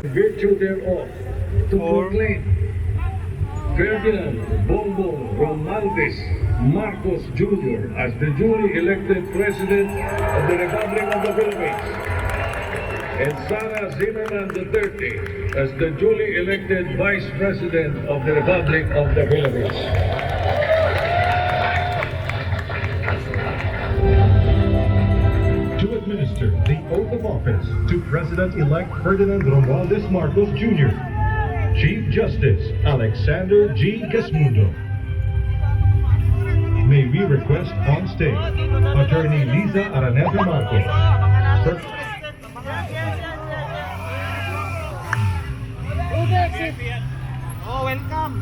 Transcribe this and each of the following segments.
virtue thereof, to proclaim President Bongbong Marcos Jr. as the duly elected President of the Republic of the Philippines, and Sara Zimmerman III as the duly elected Vice President of the Republic of the Philippines. To administer the oath of office to President-elect Ferdinand Romualdez Marcos Jr., Chief Justice Alexander G. Gasmundo. May we request on stage Attorney Liza Araneta Marcos. Oh, welcome.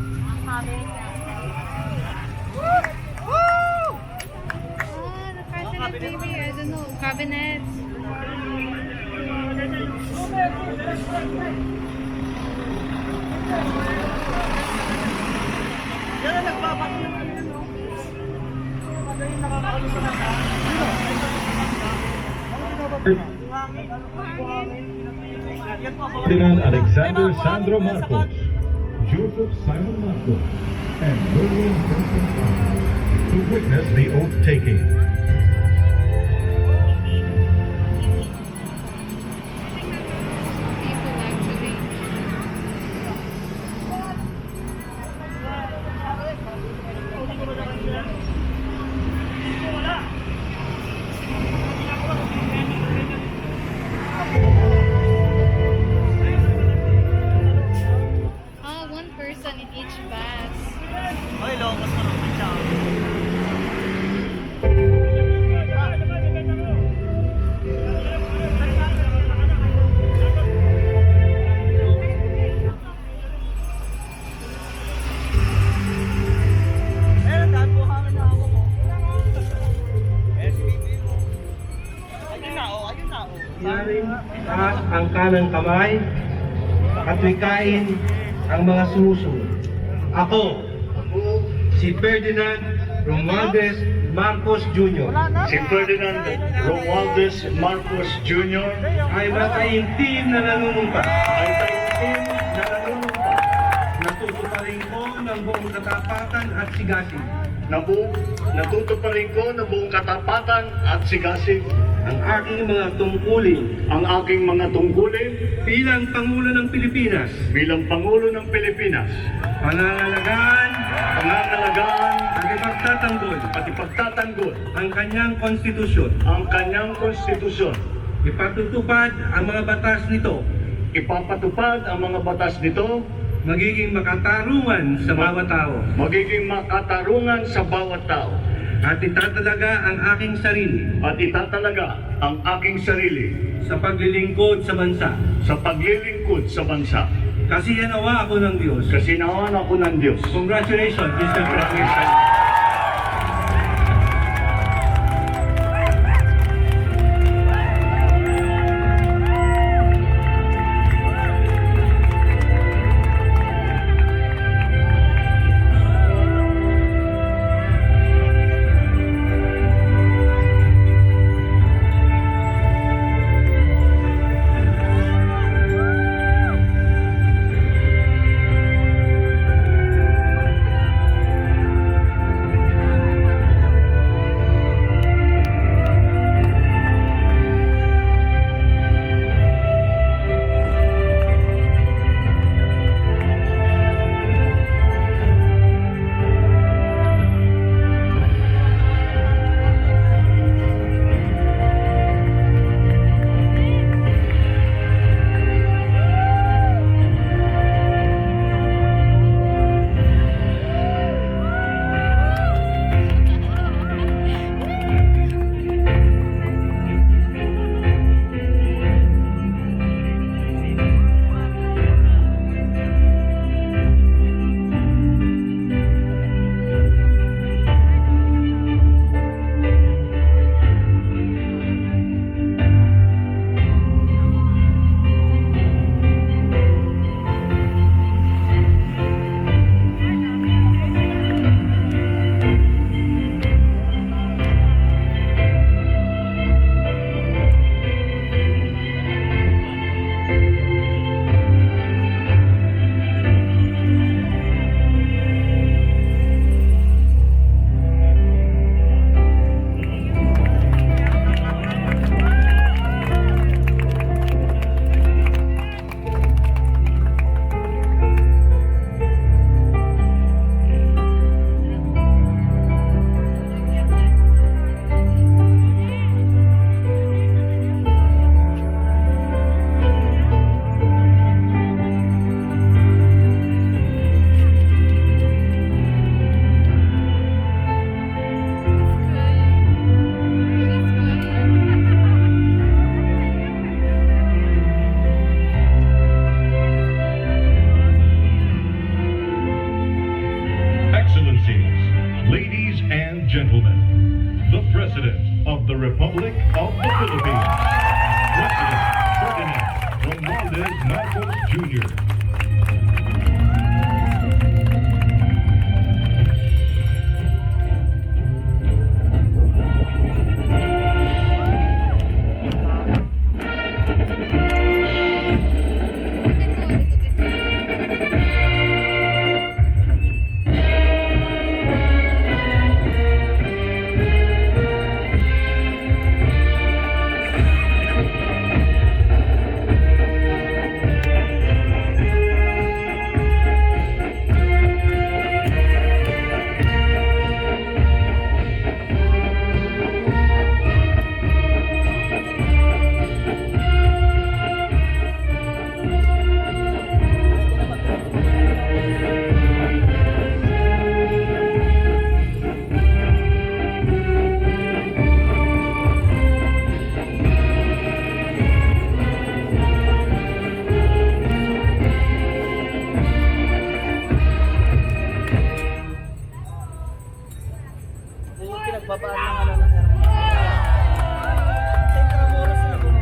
The president maybe, I don't know, cabinet. Yan ang nagpapakita. Ferdinand Alexander Sandro Marcos, Joseph Simon Marcos, and William Vincent Marcos to witness the oath taking. People actually. One person in each bus. Ay, longos na naman siya. Eh, dahil po kami na ako mo. Ayun na, oh, ayun na, oh. Yaring taas ang kanang kamay at wikain ang mga sumusunod. Ako, si Ferdinand Romualdez Marcos Jr. Si President Romualdez Marcos Jr. ay mataimtim na nanunumpa. ay taimtim na nanunumpa. Natutuparin ko ng buong katapatan at sigasig Natutuparin ko ng buong katapatan at sigasig ang aking mga tungkulin ang aking mga tungkulin bilang Pangulo ng Pilipinas. bilang Pangulo ng Pilipinas. Pangangalagaan Pangangalagaan at ipagtatanggol at ipagtatanggol ang kanyang konstitusyon. ang kanyang konstitusyon. Ipatutupad ang mga batas nito. Ipapatupad ang mga batas nito, Magiging makatarungan sa bawat tao. magiging makatarungan sa bawat tao. At itatalaga ang aking sarili At itatalaga ang aking sarili sa paglilingkod sa bansa. sa paglilingkod sa bansa. Kasi yanawa ako ng Diyos. Kasi nawan ako ng Diyos. Congratulations, Mr. President. Republic of the Philippines, President Ferdinand Marcos Jr. Yung pinagbabaan ng ano ng airport. Sa Intramuros sila bumaba.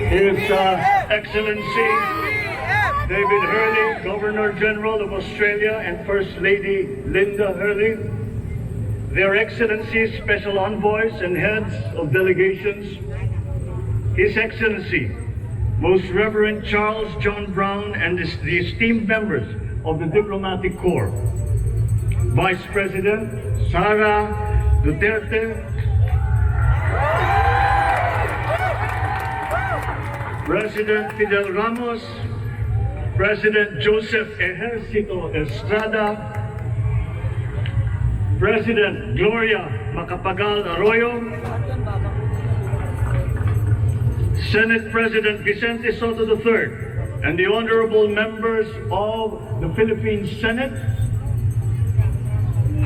His Excellency David Hurley, Governor General of Australia, and First Lady Linda Hurley, Their Excellencies, Special Envoys, and Heads of Delegations, His Excellency, Most Reverend Charles John Brown, and the esteemed members of the Diplomatic Corps, Vice President Sara Duterte, President Fidel Ramos, President Joseph Ejercito Estrada, President Gloria Macapagal Arroyo, Senate President Vicente Soto III, and the honorable members of the Philippine Senate,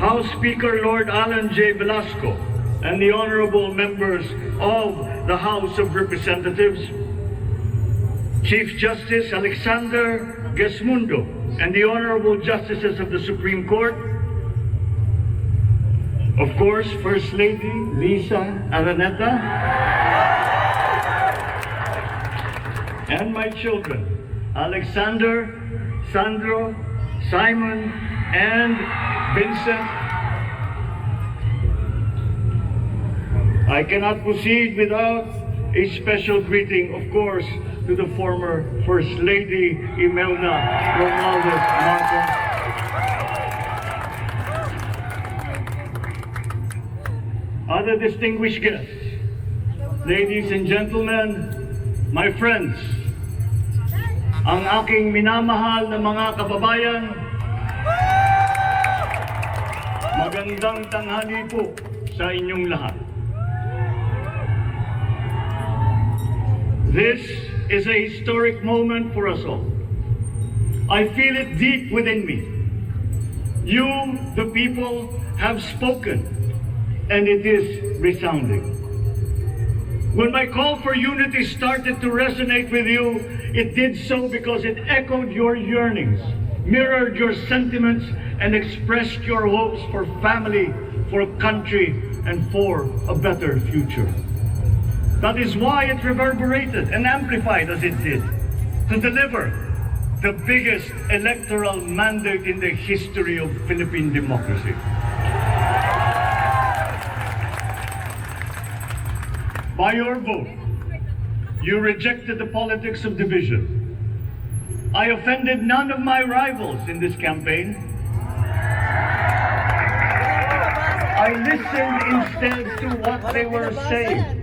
House Speaker Lord Alan J. Velasco, and the honorable members of the House of Representatives, Chief Justice Alexander Gesmundo, and the Honorable Justices of the Supreme Court, of course, First Lady Lisa Araneta, and my children, Alexander, Sandro, Simon, and Vincent. I cannot proceed without a special greeting, of course, to the former First Lady Imelda Romualdez Marcos. Other distinguished guests, ladies and gentlemen, my friends, ang aking minamahal na mga kababayan, magandang tanghali po sa inyong lahat. This is a historic moment for us all. I feel it deep within me. You, the people, have spoken, and it is resounding. When my call for unity started to resonate with you, it did so because it echoed your yearnings, mirrored your sentiments, and expressed your hopes for family, for country, and for a better future. That is why it reverberated and amplified as it did, to deliver the biggest electoral mandate in the history of Philippine democracy. By your vote, you rejected the politics of division. I offended none of my rivals in this campaign. I listened instead to what they were saying.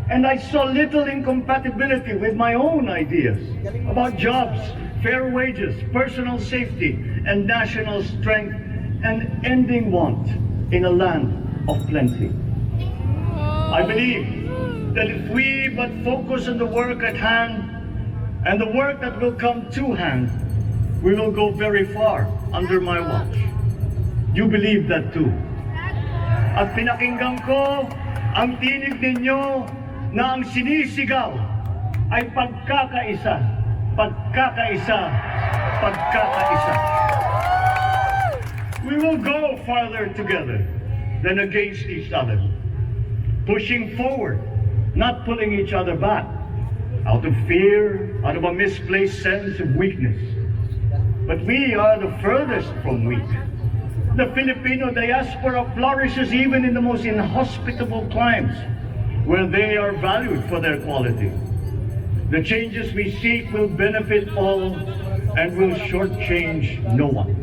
And I saw little incompatibility with my own ideas about jobs, fair wages, personal safety, and national strength, and ending want in a land of plenty. I believe that if we but focus on the work at hand and the work that will come to hand, we will go very far under my watch. You believe that too. At pinakinggan ko ang tinig ninyo na ang sinisigaw ay pagkakaisa, pagkakaisa, pagkakaisa. We will go farther together than against each other, pushing forward, not pulling each other back, out of fear, out of a misplaced sense of weakness. But we are the furthest from weak. The Filipino diaspora flourishes even in the most inhospitable climes, where they are valued for their quality. The changes we seek will benefit all and will shortchange no one.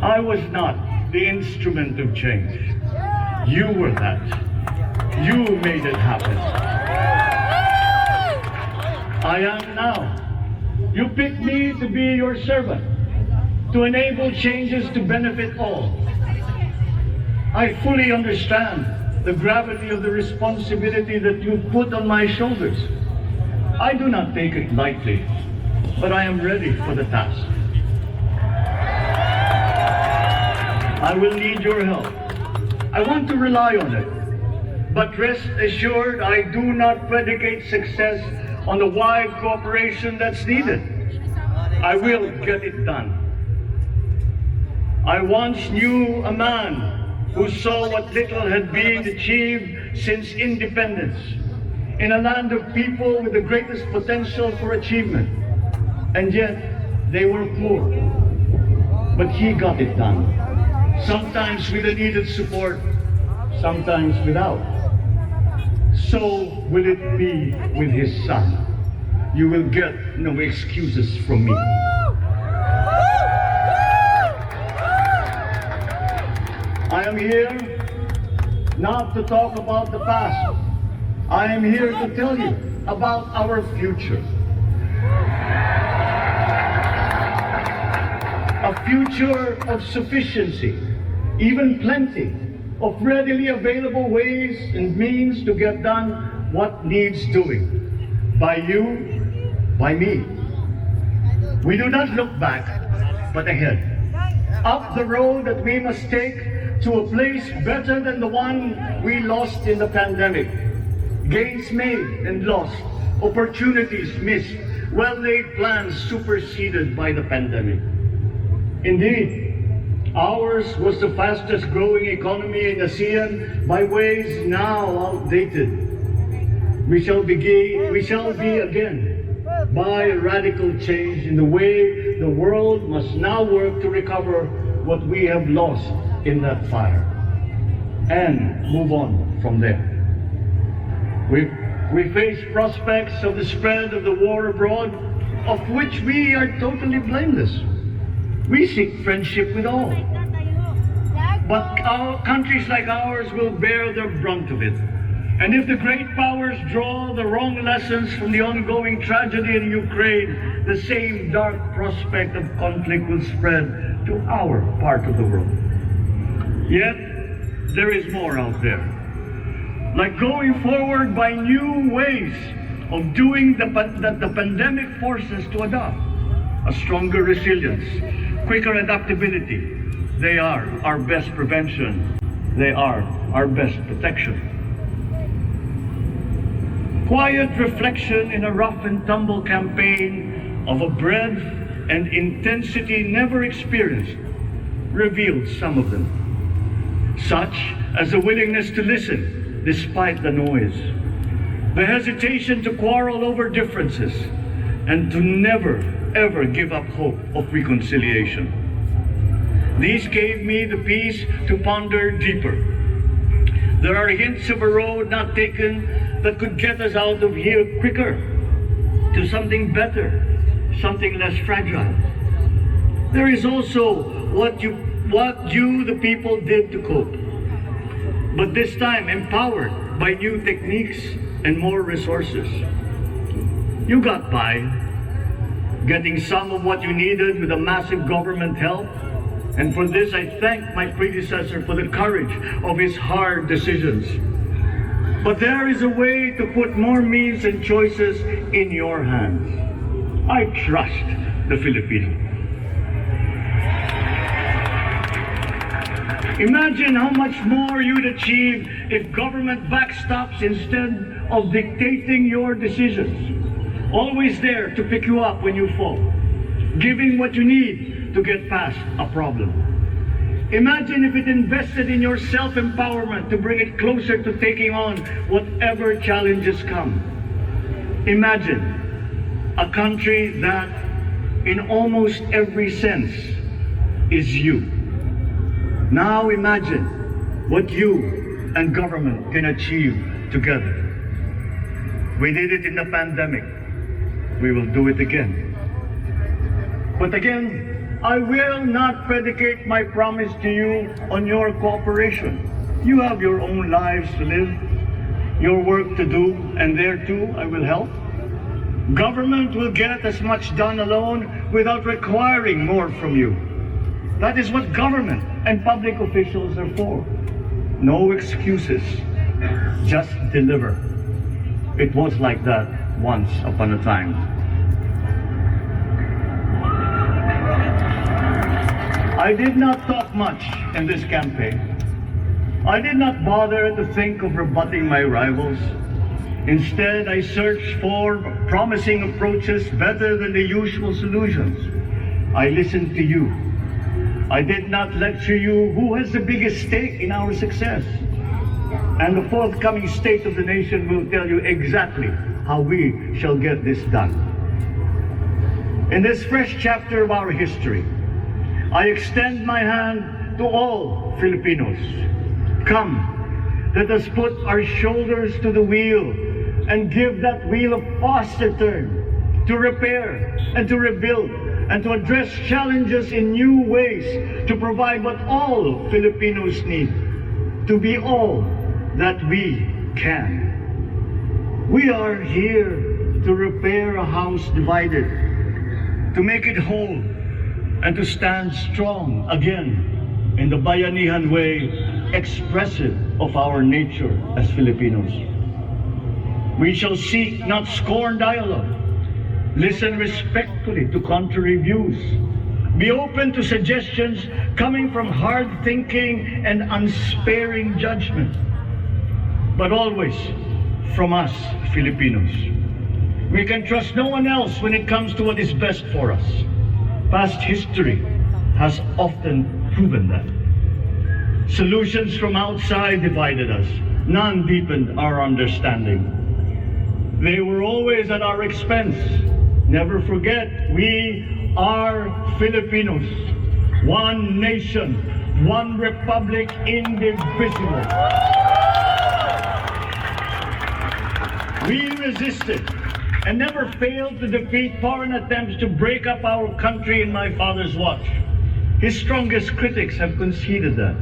I was not the instrument of change. You were that. You made it happen. I am now. You picked me to be your servant, to enable changes to benefit all. I fully understand the gravity of the responsibility that you put on my shoulders. I do not take it lightly, but I am ready for the task. I will need your help. I want to rely on it. But rest assured, I do not predicate success on the wide cooperation that's needed. I will get it done. I once knew a man who saw what little had been achieved since independence in a land of people with the greatest potential for achievement. And yet, they were poor. But he got it done. Sometimes with the needed support, sometimes without. So will it be with his son. You will get no excuses from me. I am here not to talk about the past. I am here to tell you about our future. A future of sufficiency, even plenty, of readily available ways and means to get done what needs doing. By you, by me. We do not look back, but ahead. Up the road that we must take to a place better than the one we lost in the pandemic. Gains made and lost, opportunities missed, well-laid plans superseded by the pandemic. Indeed, ours was the fastest growing economy in ASEAN by ways now outdated. We shall be again by a radical change in the way the world must now work to recover what we have lost in that fire and move on from there. We face prospects of the spread of the war abroad, of which we are totally blameless. We seek friendship with all. But countries like ours will bear the brunt of it. And if the great powers draw the wrong lessons from the ongoing tragedy in Ukraine, the same dark prospect of conflict will spread to our part of the world. Yet, there is more out there. Like going forward by new ways of doing that the pandemic forces to adopt. A stronger resilience, quicker adaptability. They are our best prevention. They are our best protection. Quiet reflection in a rough and tumble campaign of a breadth and intensity never experienced revealed some of them. Such as the willingness to listen despite the noise, the hesitation to quarrel over differences, and to never ever give up hope of reconciliation. These gave me the peace to ponder deeper. There are hints of a road not taken that could get us out of here quicker to something better, something less fragile. There is also what what you, the people, did to cope. But this time, empowered by new techniques and more resources. You got by, getting some of what you needed with a massive government help. And for this, I thank my predecessor for the courage of his hard decisions. But there is a way to put more means and choices in your hands. I trust the Filipino. Imagine how much more you'd achieve if government backstops instead of dictating your decisions. Always there to pick you up when you fall, giving what you need to get past a problem. Imagine if it invested in your self-empowerment to bring it closer to taking on whatever challenges come. Imagine a country that, in almost every sense, is you. Now imagine what you and government can achieve together. We did it in the pandemic. We will do it again. But again, I will not predicate my promise to you on your cooperation. You have your own lives to live, your work to do, and there too I will help. Government will get as much done alone without requiring more from you. That is what government and public officials are for. No excuses, just deliver. It was like that once upon a time. I did not talk much in this campaign. I did not bother to think of rebutting my rivals. Instead, I searched for promising approaches better than the usual solutions. I listened to you. I did not lecture you who has the biggest stake in our success. And the forthcoming State of the Nation will tell you exactly how we shall get this done. In this fresh chapter of our history, I extend my hand to all Filipinos. Come, let us put our shoulders to the wheel and give that wheel a faster turn to repair and to rebuild and to address challenges in new ways, to provide what all Filipinos need, to be all that we can. We are here to repair a house divided, to make it whole, and to stand strong again in the Bayanihan way, expressive of our nature as Filipinos. We shall seek, not scorn, dialogue. Listen respectfully to contrary views. Be open to suggestions coming from hard thinking and unsparing judgment. But always from us, Filipinos. We can trust no one else when it comes to what is best for us. Past history has often proven that. Solutions from outside divided us. None deepened our understanding. They were always at our expense. Never forget, we are Filipinos. One nation, one republic, indivisible. We resisted and never failed to defeat foreign attempts to break up our country in my father's watch. His strongest critics have conceded that.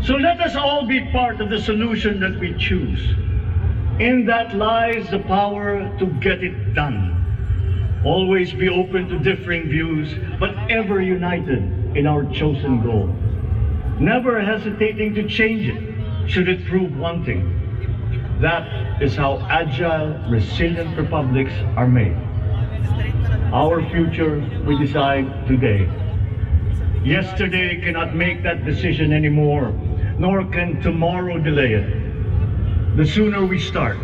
So let us all be part of the solution that we choose. In that lies the power to get it done. Always be open to differing views, but ever united in our chosen goal. Never hesitating to change it, should it prove wanting. That is how agile, resilient republics are made. Our future we decide today. Yesterday cannot make that decision anymore, nor can tomorrow delay it. The sooner we start,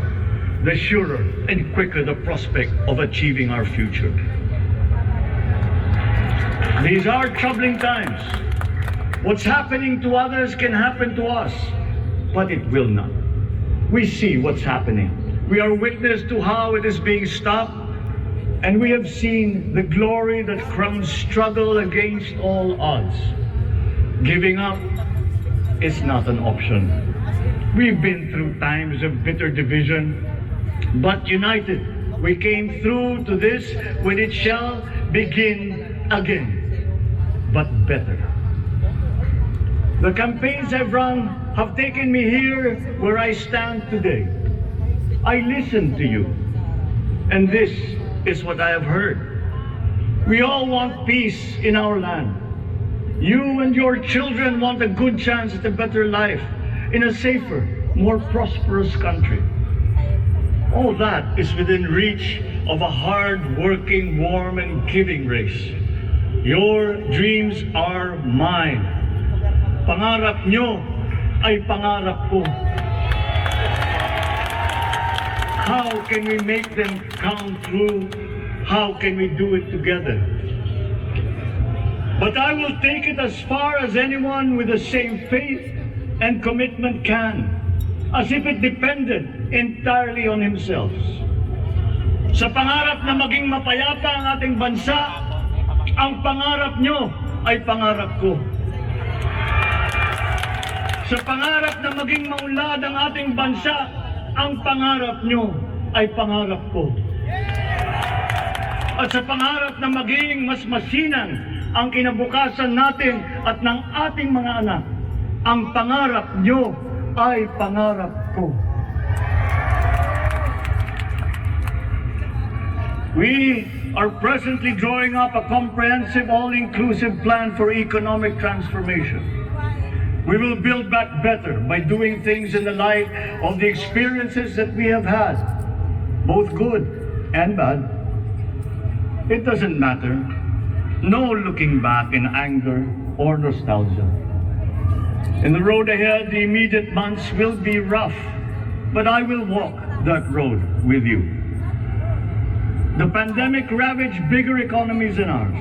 the surer and quicker the prospect of achieving our future. These are troubling times. What's happening to others can happen to us, but it will not. We see what's happening. We are witness to how it is being stopped, and we have seen the glory that crowns struggle against all odds. Giving up is not an option. We've been through times of bitter division, but united, we came through to this when it shall begin again, but better. The campaigns I've run have taken me here where I stand today. I listened to you, and this is what I have heard. We all want peace in our land. You and your children want a good chance at a better life in a safer, more prosperous country. All that is within reach of a hard-working, warm, and giving race. Your dreams are mine. Pangarap nyo ay pangarap ko. How can we make them come true? How can we do it together? But I will take it as far as anyone with the same faith and commitment can, as if it depended entirely on himself. Sa pangarap na maging mapayapa ang ating bansa, ang pangarap nyo ay pangarap ko. Sa pangarap na maging maunlad ang ating bansa, ang pangarap nyo ay pangarap ko. At sa pangarap na maging mas masinan ang kinabukasan natin at ng ating mga anak, ang pangarap nyo ay pangarap ko. We are presently drawing up a comprehensive, all-inclusive plan for economic transformation. We will build back better by doing things in the light of the experiences that we have had, both good and bad. It doesn't matter. No looking back in anger or nostalgia. In the road ahead, the immediate months will be rough, but I will walk that road with you. The pandemic ravaged bigger economies than ours.